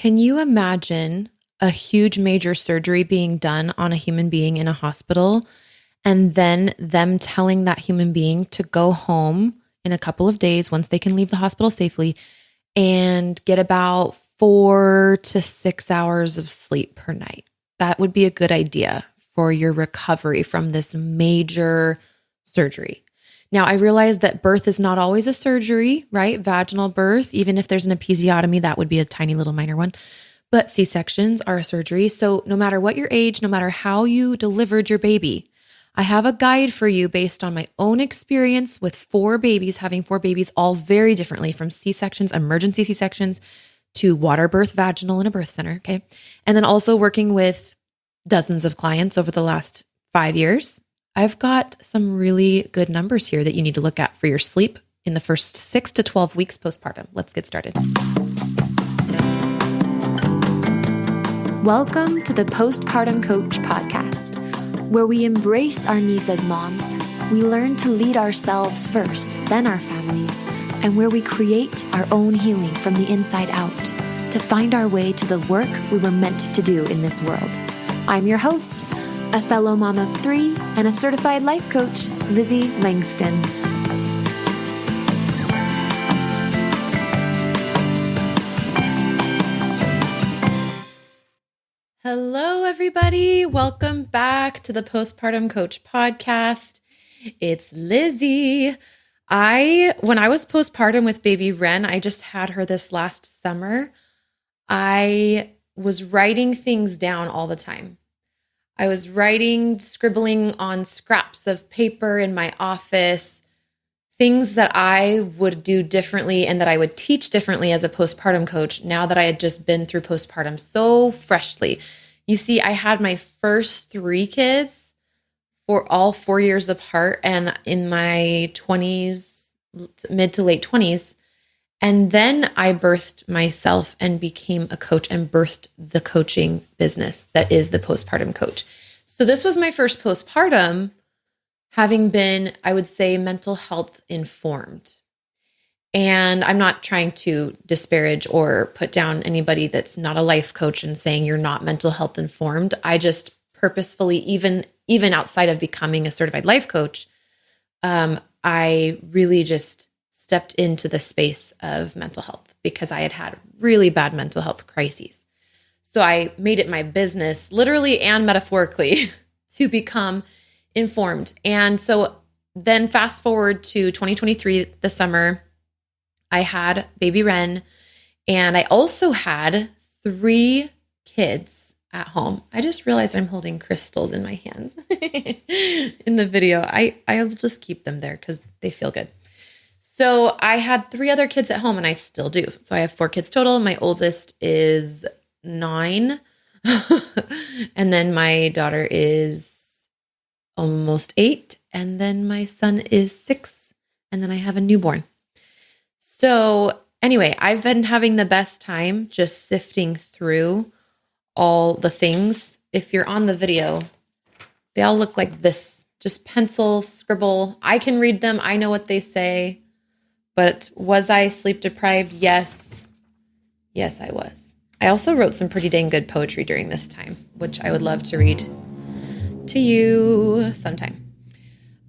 Can you imagine a huge major surgery being done on a human being in a hospital and then them telling that human being to go home in a couple of days once they can leave the hospital safely and get about 4 to 6 hours of sleep per night? That would be a good idea for your recovery from this major surgery. Now, I realize that birth is not always a surgery, right? Vaginal birth, even if there's an episiotomy, that would be a tiny little minor one. But C-sections are a surgery. So no matter what your age, no matter how you delivered your baby, I have a guide for you based on my own experience with having four babies, all very differently, from C-sections, emergency C-sections, to water birth, vaginal in a birth center, okay? And then also working with dozens of clients over the last 5 years. I've got some really good numbers here that you need to look at for your sleep in the first 6 to 12 weeks postpartum. Let's get started. Welcome to the Postpartum Coach podcast, where we embrace our needs as moms. We learn to lead ourselves first, then our families, and where we create our own healing from the inside out to find our way to the work we were meant to do in this world. I'm your host, a fellow mom of 3 and a certified life coach, Lizzie Langston. Hello, everybody. Welcome back to the Postpartum Coach podcast. It's Lizzie. When I was postpartum with baby Ren, I just had her this last summer. I was writing things down all the time. I was scribbling on scraps of paper in my office, things that I would do differently and that I would teach differently as a postpartum coach now that I had just been through postpartum so freshly. You see, I had my first 3 kids for all 4 years apart and in my 20s, mid to late 20s. And then I birthed myself and became a coach and birthed the coaching business that is the Postpartum Coach. So this was my first postpartum, having been, I would say, mental health informed. And I'm not trying to disparage or put down anybody that's not a life coach and saying you're not mental health informed. I just purposefully, even outside of becoming a certified life coach, I really just stepped into the space of mental health because I had really bad mental health crises. So I made it my business, literally and metaphorically, to become informed. And so then fast forward to 2023, the summer, I had baby Ren, and I also had 3 kids at home. I just realized I'm holding crystals in my hands in the video. I'll just keep them there because they feel good. So I had 3 other kids at home, and I still do. So I have 4 kids total. My oldest is 9. And then my daughter is almost 8. And then my son is 6. And then I have a newborn. So anyway, I've been having the best time just sifting through all the things. If you're on the video, they all look like this, just pencil, scribble. I can read them. I know what they say. But was I sleep deprived? Yes. Yes, I was. I also wrote some pretty dang good poetry during this time, which I would love to read to you sometime.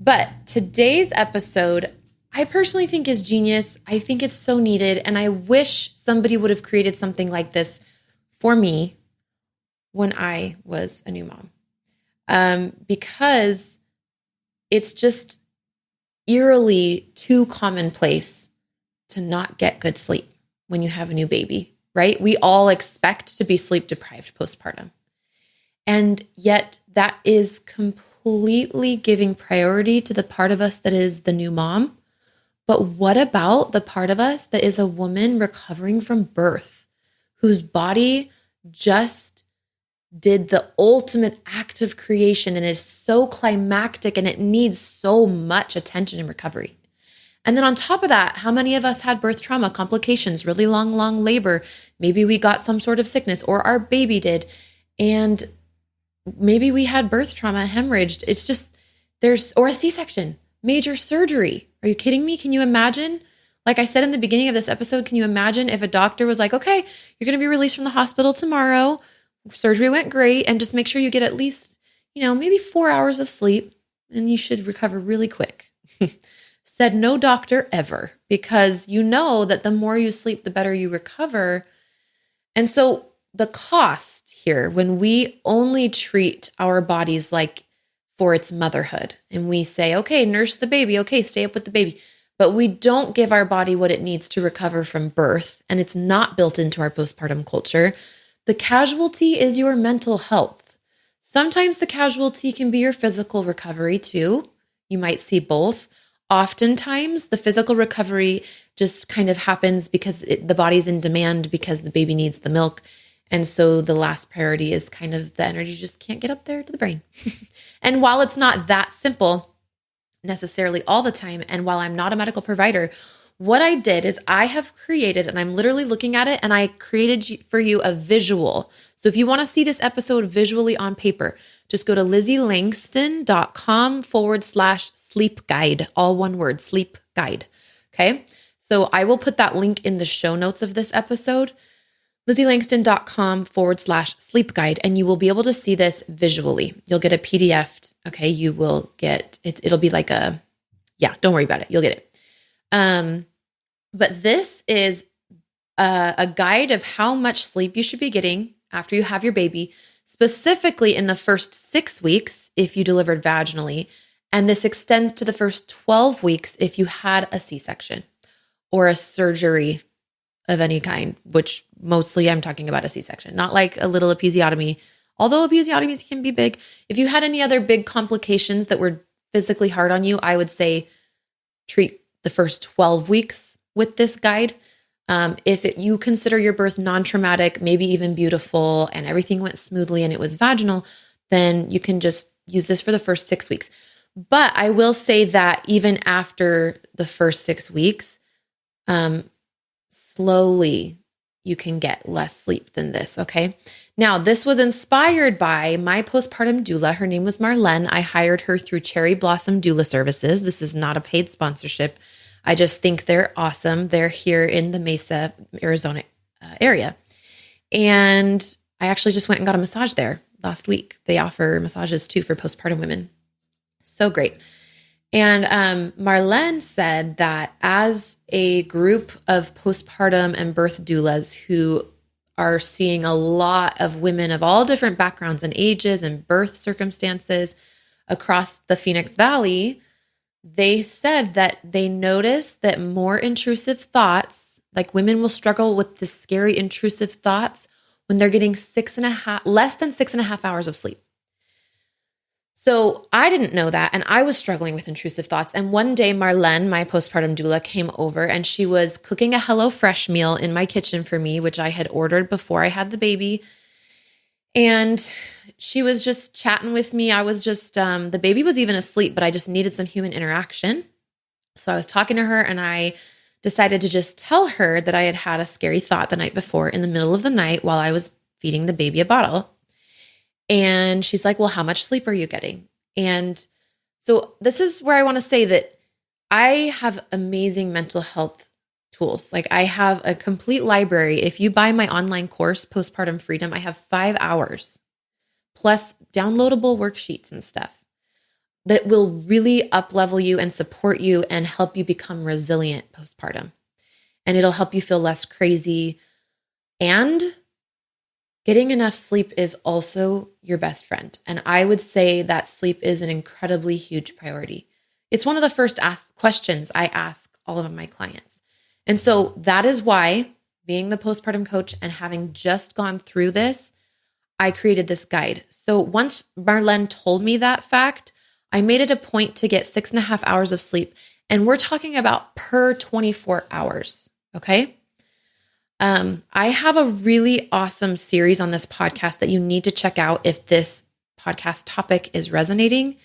But today's episode, I personally think is genius. I think it's so needed. And I wish somebody would have created something like this for me when I was a new mom. Because it's just eerily too commonplace to not get good sleep when you have a new baby, right? We all expect to be sleep deprived postpartum. And yet that is completely giving priority to the part of us that is the new mom. But what about the part of us that is a woman recovering from birth, whose body just did the ultimate act of creation and is so climactic and it needs so much attention and recovery? And then on top of that, how many of us had birth trauma, complications, really long labor? Maybe we got some sort of sickness or our baby did. And maybe we had birth trauma, hemorrhaged. Or a C-section, major surgery. Are you kidding me? Can you imagine Like I said in the beginning of this episode, can you imagine if a doctor was like, okay, you're going to be released from the hospital tomorrow. Surgery went great. And just make sure you get at least, maybe 4 hours of sleep and you should recover really quick. Said no doctor ever, because you know that the more you sleep, the better you recover. And so the cost here, when we only treat our bodies like for its motherhood and we say, okay, nurse the baby, okay, stay up with the baby, but we don't give our body what it needs to recover from birth, and it's not built into our postpartum culture, the casualty is your mental health. Sometimes the casualty can be your physical recovery too. You might see both. Oftentimes, the physical recovery just kind of happens because the body's in demand because the baby needs the milk. And so the last priority is kind of the energy just can't get up there to the brain. And while it's not that simple necessarily all the time, and while I'm not a medical provider, what I did is I have created, and I'm literally looking at it, and I created for you a visual. So if you want to see this episode visually on paper, just go to LizzieLangston.com/sleep guide, all one word, sleep guide. Okay. So I will put that link in the show notes of this episode, LizzieLangston.com/sleep guide, and you will be able to see this visually. You'll get a PDF. Okay. You will get it. It'll be like don't worry about it. You'll get it. But this is a guide of how much sleep you should be getting after you have your baby, specifically in the first 6 weeks if you delivered vaginally. And this extends to the first 12 weeks if you had a C-section or a surgery of any kind, which mostly I'm talking about a C-section, not like a little episiotomy, although episiotomies can be big. If you had any other big complications that were physically hard on you, I would say treat the first 12 weeks with this guide. If you consider your birth non-traumatic, maybe even beautiful, and everything went smoothly and it was vaginal, then you can just use this for the first 6 weeks. But I will say that even after the first 6 weeks, slowly you can get less sleep than this, okay? Now, this was inspired by my postpartum doula. Her name was Marlene. I hired her through Cherry Blossom Doula Services. This is not a paid sponsorship. I just think they're awesome. They're here in the Mesa, Arizona area. And I actually just went and got a massage there last week. They offer massages too for postpartum women. So great. And Marlene said that as a group of postpartum and birth doulas who are seeing a lot of women of all different backgrounds and ages and birth circumstances across the Phoenix Valley, they said that they noticed that more intrusive thoughts, like women will struggle with the scary intrusive thoughts when they're getting less than 6.5 hours of sleep. So I didn't know that, and I was struggling with intrusive thoughts. And one day, Marlene, my postpartum doula, came over, and she was cooking a HelloFresh meal in my kitchen for me, which I had ordered before I had the baby. And she was just chatting with me. I was just, the baby was even asleep, but I just needed some human interaction. So I was talking to her, and I decided to just tell her that I had had a scary thought the night before in the middle of the night while I was feeding the baby a bottle. And she's like, well, how much sleep are you getting? And so this is where I want to say that I have amazing mental health tools. Like I have a complete library. If you buy my online course, Postpartum Freedom, I have 5 hours plus downloadable worksheets and stuff that will really up-level you and support you and help you become resilient postpartum. And it'll help you feel less crazy. And getting enough sleep is also your best friend. And I would say that sleep is an incredibly huge priority. It's one of the first questions I ask all of my clients. And so that is why, being the postpartum coach and having just gone through this, I created this guide. So once Marlene told me that fact, I made it a point to get 6.5 hours of sleep. And we're talking about per 24 hours, okay? I have a really awesome series on this podcast that you need to check out if this podcast topic is resonating.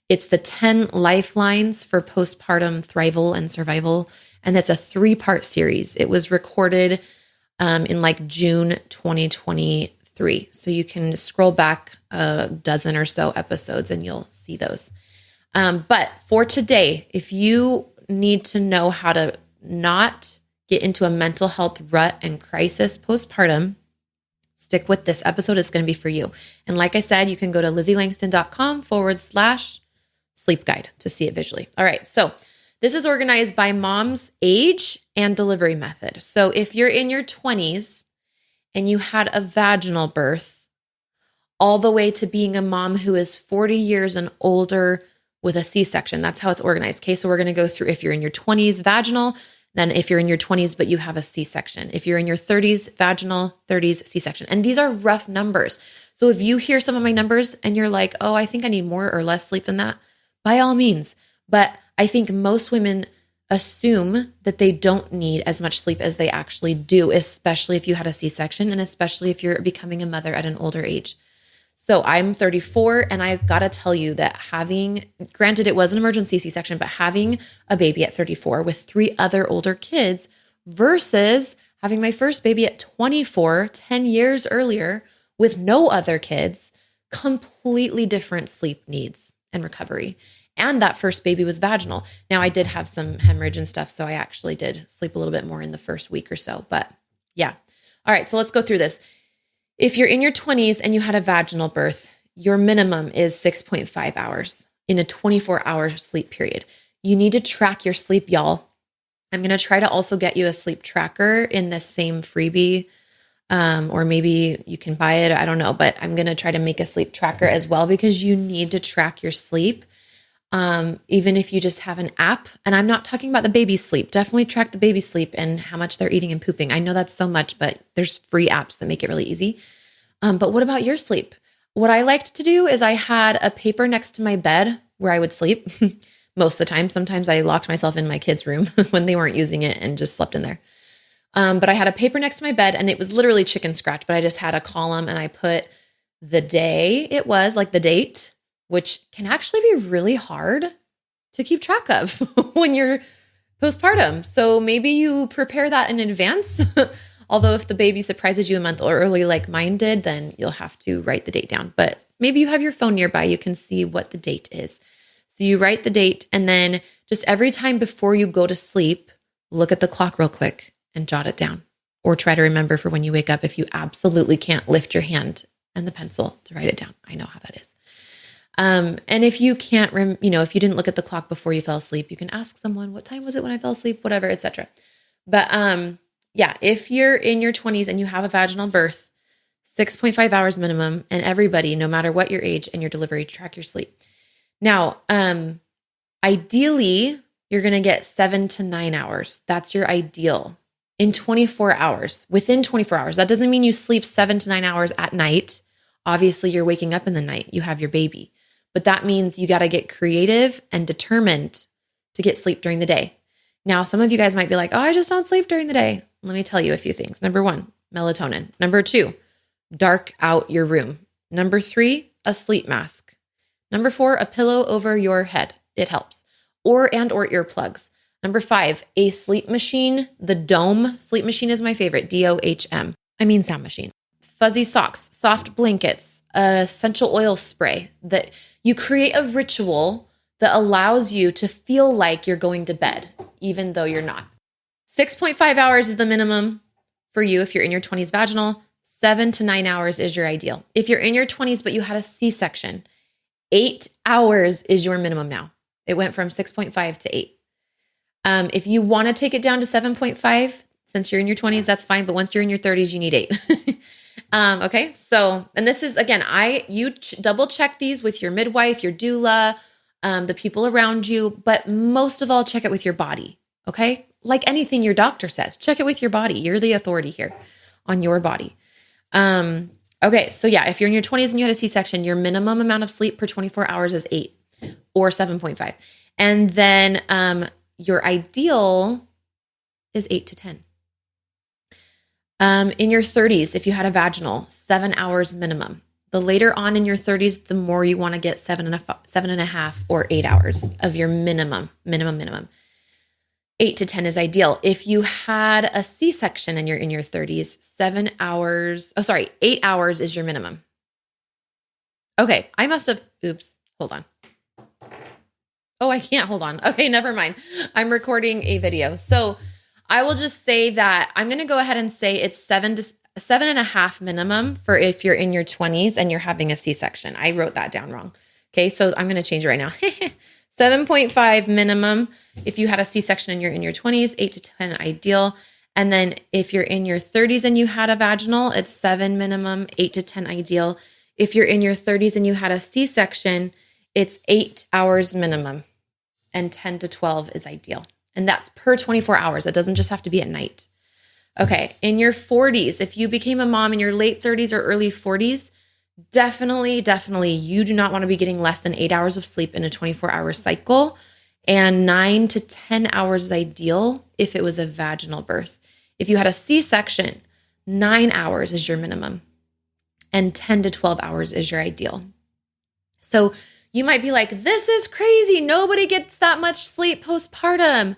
It's the 10 lifelines for postpartum thrival and survival. And it's a 3-part series. It was recorded in like June 2023. So you can scroll back a dozen or so episodes and you'll see those. But for today, if you need to know how to not get into a mental health rut and crisis postpartum, stick with this episode. It's going to be for you. And like I said, you can go to LizzieLangston.com/sleep guide to see it visually. All right. So this is organized by mom's age and delivery method. So if you're in your 20s and you had a vaginal birth, all the way to being a mom who is 40 years and older with a C-section, that's how it's organized. Okay. So we're going to go through if you're in your 20s vaginal, then if you're in your 20s, but you have a C-section. If you're in your 30s, vaginal, 30s, C-section. And these are rough numbers. So if you hear some of my numbers and you're like, oh, I think I need more or less sleep than that, by all means. But I think most women assume that they don't need as much sleep as they actually do, especially if you had a C-section and especially if you're becoming a mother at an older age. So I'm 34 and I've got to tell you that granted it was an emergency C-section, but having a baby at 34 with 3 other older kids versus having my first baby at 24, 10 years earlier with no other kids, completely different sleep needs and recovery. And that first baby was vaginal. Now I did have some hemorrhage and stuff, so I actually did sleep a little bit more in the first week or so, but yeah. All right, so let's go through this. If you're in your 20s and you had a vaginal birth, your minimum is 6.5 hours in a 24-hour sleep period. You need to track your sleep, y'all. I'm going to try to also get you a sleep tracker in this same freebie, or maybe you can buy it. I don't know, but I'm going to try to make a sleep tracker as well because you need to track your sleep. Even if you just have an app, and I'm not talking about the baby sleep, definitely track the baby sleep and how much they're eating and pooping. I know that's so much, but there's free apps that make it really easy. But what about your sleep? What I liked to do is I had a paper next to my bed where I would sleep most of the time. Sometimes I locked myself in my kids' room when they weren't using it and just slept in there. But I had a paper next to my bed and it was literally chicken scratch, but I just had a column and I put the day it was, like the date, which can actually be really hard to keep track of when you're postpartum. So maybe you prepare that in advance. Although if the baby surprises you a month or early like mine did, then you'll have to write the date down. But maybe you have your phone nearby, you can see what the date is. So you write the date and then just every time before you go to sleep, look at the clock real quick and jot it down. Or try to remember for when you wake up if you absolutely can't lift your hand and the pencil to write it down. I know how that is. And if you can't, if you didn't look at the clock before you fell asleep, you can ask someone, what time was it when I fell asleep, whatever, etc. But, yeah, if you're in your 20s and you have a vaginal birth, 6.5 hours minimum, and everybody, no matter what your age and your delivery, track your sleep. Now, ideally, you're going to get 7 to 9 hours. That's your ideal in 24 hours, within 24 hours. That doesn't mean you sleep 7 to 9 hours at night. Obviously, you're waking up in the night. You have your baby. But that means you got to get creative and determined to get sleep during the day. Now, some of you guys might be like, oh, I just don't sleep during the day. Let me tell you a few things. Number 1, melatonin. Number 2, dark out your room. Number 3, a sleep mask. Number 4, a pillow over your head. It helps. Or earplugs. Number 5, a sleep machine. The Dome sleep machine is my favorite. DOHM. I mean sound machine. Fuzzy socks, soft blankets, essential oil spray. That you create a ritual that allows you to feel like you're going to bed, even though you're not. 6.5 hours is the minimum for you if you're in your 20s vaginal. 7 to 9 hours is your ideal. If you're in your 20s, but you had a C-section, 8 hours is your minimum now. It went from 6.5 to 8. If you want to take it down to 7.5, since you're in your 20s, that's fine. But once you're in your 30s, you need 8. Okay. So, and this is, again, double check these with your midwife, your doula, the people around you, but most of all, check it with your body. Okay. Like anything your doctor says, check it with your body. You're the authority here on your body. Okay. So yeah, if you're in your 20s and you had a C-section, your minimum amount of sleep per 24 hours is 8 or 7.5. And then, your ideal is 8 to 10. In your 30s, if you had a vaginal, 7 hours minimum. The later on in your 30s, the more you want to get 7.5 or 8 hours of your minimum. 8 to 10 is ideal. If you had a C-section and you're in your 30s, 8 hours is your minimum. Okay, hold on. Oh, I can't hold on. Okay, never mind. I'm recording a video. So I will just say that I'm going to go ahead and say it's 7.5 minimum for if you're in your 20s and you're having a C-section. I wrote that down wrong. Okay, so I'm going to change it right now. 7.5 minimum if you had a C-section and you're in your 20s, 8 to 10 ideal. And then if you're in your 30s and you had a vaginal, it's 7 minimum, 8 to 10 ideal. If you're in your 30s and you had a C-section, it's 8 hours minimum and 10 to 12 is ideal. And that's per 24 hours. It doesn't just have to be at night. Okay, in your 40s, if you became a mom in your late 30s or early 40s, definitely, you do not want to be getting less than 8 hours of sleep in a 24-hour cycle. And 9 to 10 hours is ideal if it was a vaginal birth. If you had a C-section, 9 hours is your minimum and 10 to 12 hours is your ideal. So you might be like, this is crazy. Nobody gets that much sleep postpartum.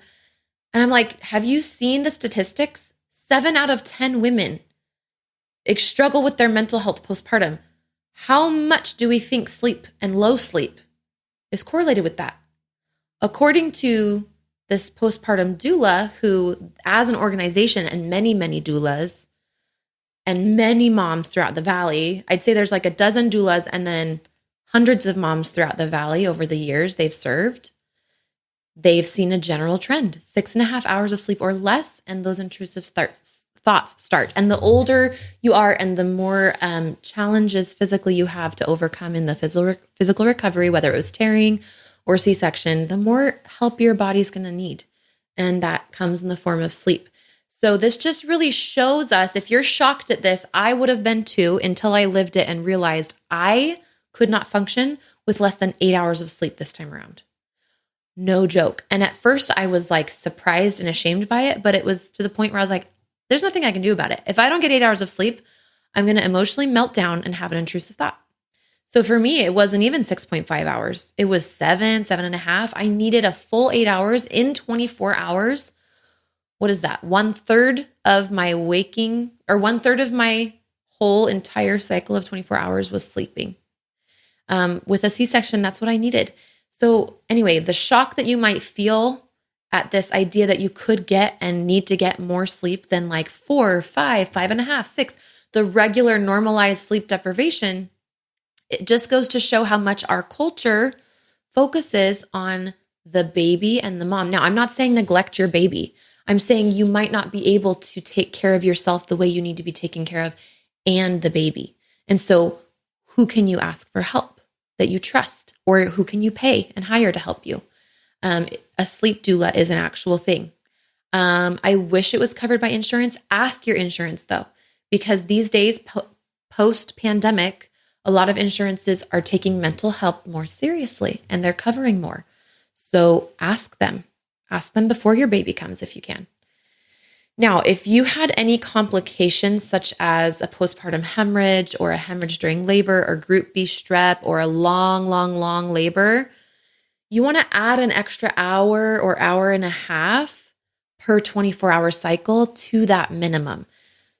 And I'm like, have you seen the statistics? 7 out of 10 women struggle with their mental health postpartum. How much do we think sleep and low sleep is correlated with that? According to this postpartum doula, who as an organization and many doulas and many moms throughout the valley, I'd say there's like a dozen doulas and then hundreds of moms throughout the valley over the years they've served. They've seen a general trend, 6.5 hours of sleep or less, and those intrusive thoughts start. And the older you are and the more challenges physically you have to overcome in the physical recovery, whether it was tearing or C-section, the more help your body's going to need. And that comes in the form of sleep. So this just really shows us, if you're shocked at this, I would have been too until I lived it and realized I could not function with less than 8 hours of sleep this time around. No joke. And at first I was like surprised and ashamed by it, but it was to the point where I was like, there's nothing I can do about it. If I don't get 8 hours of sleep, I'm going to emotionally melt down and have an intrusive thought. So for me, it wasn't even 6.5 hours. It was 7.5. I needed a full 8 hours in 24 hours. What is that? 1/3 of my waking, or 1/3 of my whole entire cycle of 24 hours was sleeping. With a C-section, that's what I needed. So anyway, the shock that you might feel at this idea that you could get and need to get more sleep than like 4, 5, 5.5, 6, the regular normalized sleep deprivation, it just goes to show how much our culture focuses on the baby and the mom. Now, I'm not saying neglect your baby. I'm saying you might not be able to take care of yourself the way you need to be taken care of and the baby. And so who can you ask for help that you trust, or who can you pay and hire to help you? A sleep doula is an actual thing. I wish it was covered by insurance. Ask your insurance though, because these days, post-pandemic, a lot of insurances are taking mental health more seriously and they're covering more. So ask them before your baby comes if you can. Now, if you had any complications such as a postpartum hemorrhage or a hemorrhage during labor or group B strep or a long labor, you want to add an extra hour or hour and a half per 24-hour cycle to that minimum.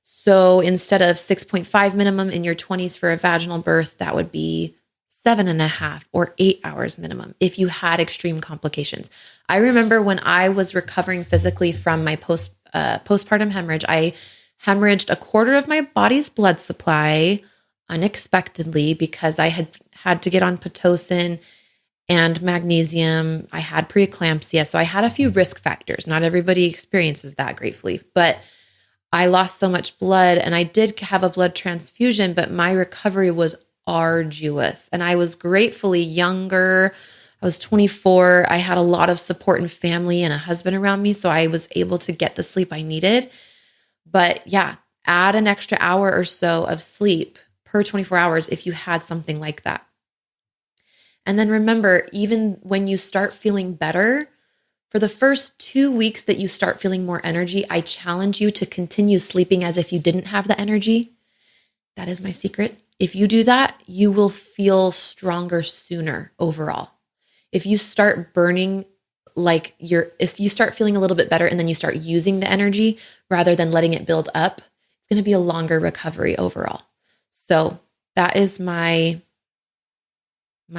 So instead of 6.5 minimum in your 20s for a vaginal birth, that would be 7.5 or 8 hours minimum if you had extreme complications. I remember when I was recovering physically from my postpartum hemorrhage, I hemorrhaged a quarter of my body's blood supply unexpectedly because I had to get on Pitocin and magnesium. I had preeclampsia. So I had a few risk factors. Not everybody experiences that, gratefully, but I lost so much blood and I did have a blood transfusion, but my recovery was arduous. And I was gratefully younger. I was 24. I had a lot of support and family and a husband around me. So I was able to get the sleep I needed. But yeah, add an extra hour or so of sleep per 24 hours if you had something like that. And then remember, even when you start feeling better, for the first 2 weeks that you start feeling more energy, I challenge you to continue sleeping as if you didn't have the energy. That is my secret. If you do that, you will feel stronger sooner overall. If you start if you start feeling a little bit better and then you start using the energy rather than letting it build up, it's going to be a longer recovery overall. So that is my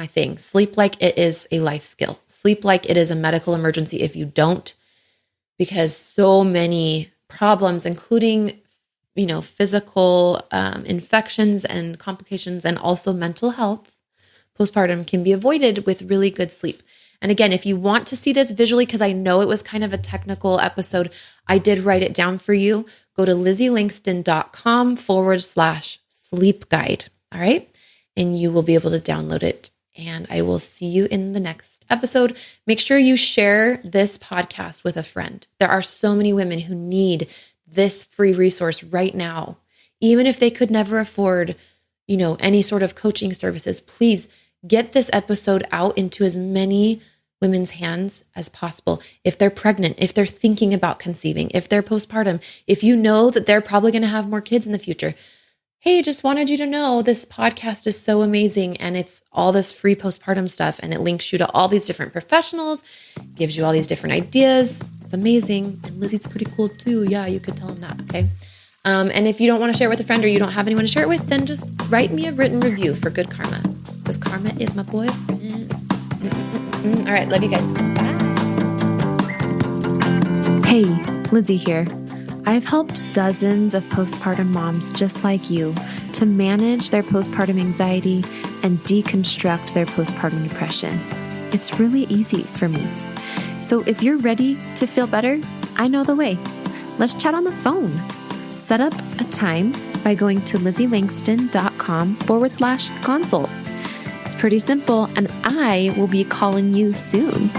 thing. Sleep like it is a life skill. Sleep like it is a medical emergency. If you don't, because so many problems, including, physical infections and complications and also mental health, postpartum can be avoided with really good sleep. And again, if you want to see this visually, because I know it was kind of a technical episode, I did write it down for you. Go to lizzieLangston.com/sleep guide. All right. And you will be able to download it. And I will see you in the next episode. Make sure you share this podcast with a friend. There are so many women who need this free resource right now. Even if they could never afford, any sort of coaching services, please get this episode out into as many women's hands as possible. If they're pregnant, if they're thinking about conceiving, if they're postpartum, if you know that they're probably going to have more kids in the future. Hey, just wanted you to know this podcast is so amazing, and it's all this free postpartum stuff, and it links you to all these different professionals, gives you all these different ideas. It's amazing. And Lizzie's pretty cool too. Yeah, you could tell them that. Okay. And if you don't want to share it with a friend or you don't have anyone to share it with, then just write me a written review for good karma, because karma is my boyfriend. All right. Love you guys. Bye. Hey, Lizzie here. I've helped dozens of postpartum moms just like you to manage their postpartum anxiety and deconstruct their postpartum depression. It's really easy for me. So if you're ready to feel better, I know the way. Let's chat on the phone. Set up a time by going to lizzieLangston.com/consult. It's pretty simple, and I will be calling you soon.